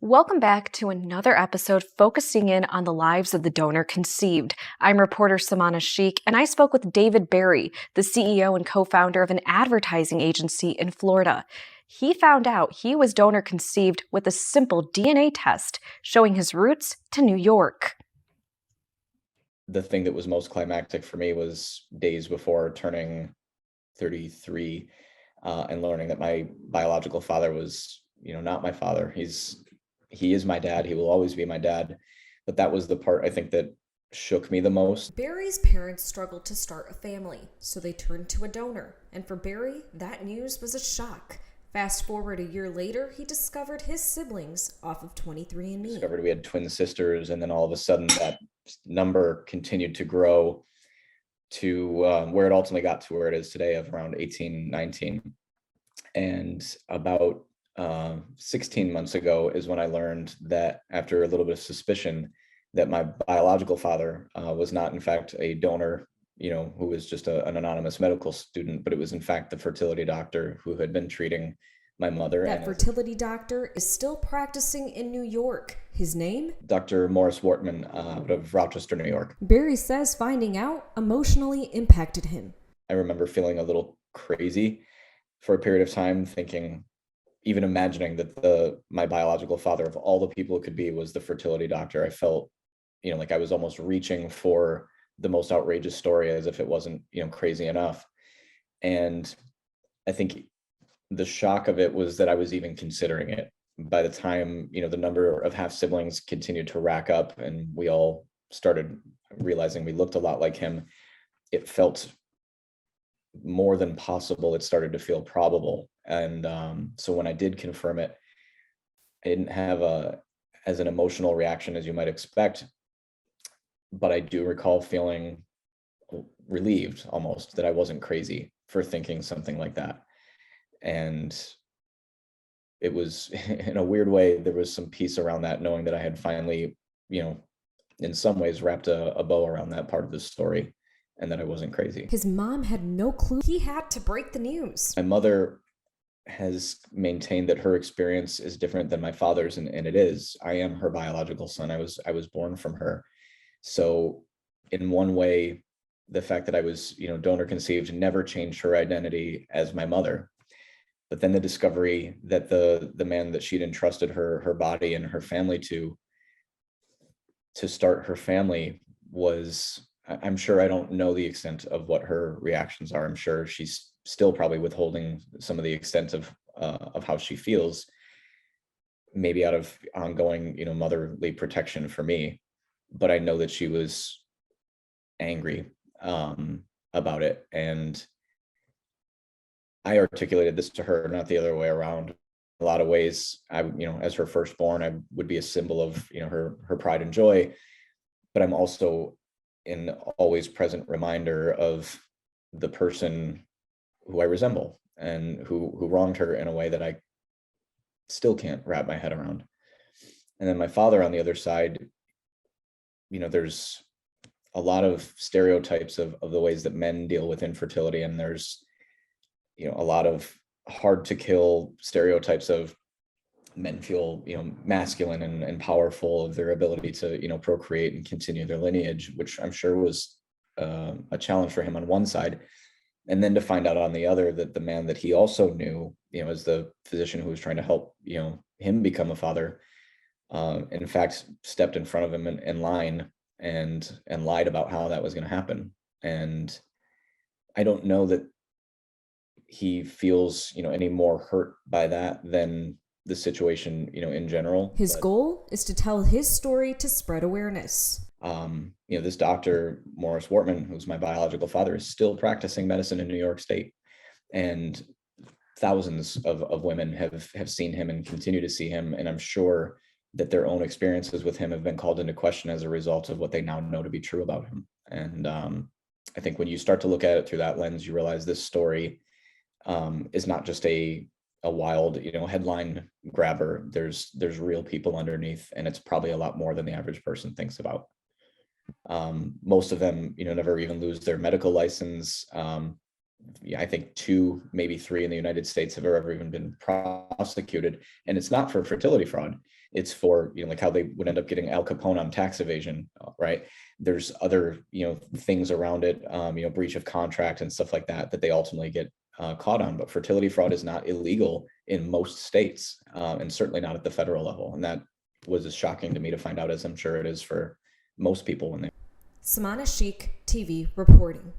Welcome back to another episode focusing in on the lives of the donor conceived. I'm reporter Samana Sheikh, and I spoke with David Berry, the CEO and co-founder of an advertising agency in Florida. He found out he was donor conceived with a simple DNA test showing his roots to New York. The thing that was most climactic for me was days before turning 33 and learning that my biological father was, not my father. He is my dad. He will always be my dad. But that was the part I think that shook me the most. Barry's parents struggled to start a family, so they turned to a donor. And for Barry, that news was a shock. Fast forward a year later, he discovered his siblings off of 23andMe. Discovered we had twin sisters, and then all of a sudden that number continued to grow to where it ultimately got to where it is today of around 18, 19. And about 16 months ago is when I learned that, after a little bit of suspicion, that my biological father was not in fact a donor, who was just an anonymous medical student, but it was in fact the fertility doctor who had been treating my mother. That fertility doctor is still practicing in New York. His name? Dr. Morris Wortman out of Rochester, New York. Barry says finding out emotionally impacted him. I remember feeling a little crazy for a period of time, thinking, even imagining that my biological father, of all the people it could be, was the fertility doctor. I felt, like I was almost reaching for the most outrageous story, as if it wasn't, crazy enough. And I think the shock of it was that I was even considering it. By the time, the number of half siblings continued to rack up and we all started realizing we looked a lot like him, it felt more than possible. It started to feel probable. And so when I did confirm it, I didn't have as an emotional reaction as you might expect, but I do recall feeling relieved almost that I wasn't crazy for thinking something like that. And it was, in a weird way, there was some peace around that, knowing that I had finally, in some ways wrapped a bow around that part of the story, and that I wasn't crazy. His mom had no clue. He had to break the news. My mother has maintained that her experience is different than my father's, and it is. I am her biological son. I was born from her. So in one way, the fact that I was, donor conceived never changed her identity as my mother. But then the discovery that the man that she'd entrusted her body and her family to start her family was, I'm sure, I don't know the extent of what her reactions are. I'm sure she's still probably withholding some of the extent of how she feels, maybe out of ongoing, motherly protection for me. But I know that she was angry about it. And I articulated this to her, not the other way around. In a lot of ways, I, as her firstborn, I would be a symbol of, her pride and joy. But I'm also an always present reminder of the person who I resemble and who wronged her in a way that I still can't wrap my head around. And then my father on the other side, there's a lot of stereotypes of the ways that men deal with infertility. And there's, a lot of hard to kill stereotypes of men feel, masculine and powerful of their ability to, procreate and continue their lineage, which I'm sure was a challenge for him on one side. And then to find out on the other that the man that he also knew, as the physician who was trying to help, him become a father, in fact, stepped in front of him in line and lied about how that was going to happen. And I don't know that he feels, any more hurt by that than the situation, in general. His goal is to tell his story to spread awareness. This Dr. Morris Wortman, who's my biological father, is still practicing medicine in New York State. And thousands of women have seen him and continue to see him. And I'm sure that their own experiences with him have been called into question as a result of what they now know to be true about him. And I think when you start to look at it through that lens, you realize this story is not just a wild, headline grabber. There's real people underneath, and it's probably a lot more than the average person thinks about. Most of them, never even lose their medical license. I think 2, maybe 3 in the United States have ever even been prosecuted. And it's not for fertility fraud. It's for, like how they would end up getting Al Capone on tax evasion, right? There's other, things around it, breach of contract and stuff like that, that they ultimately get caught on. But fertility fraud is not illegal in most states, and certainly not at the federal level. And that was as shocking to me to find out as I'm sure it is for most people when they. Samana, Sheikh, TV reporting.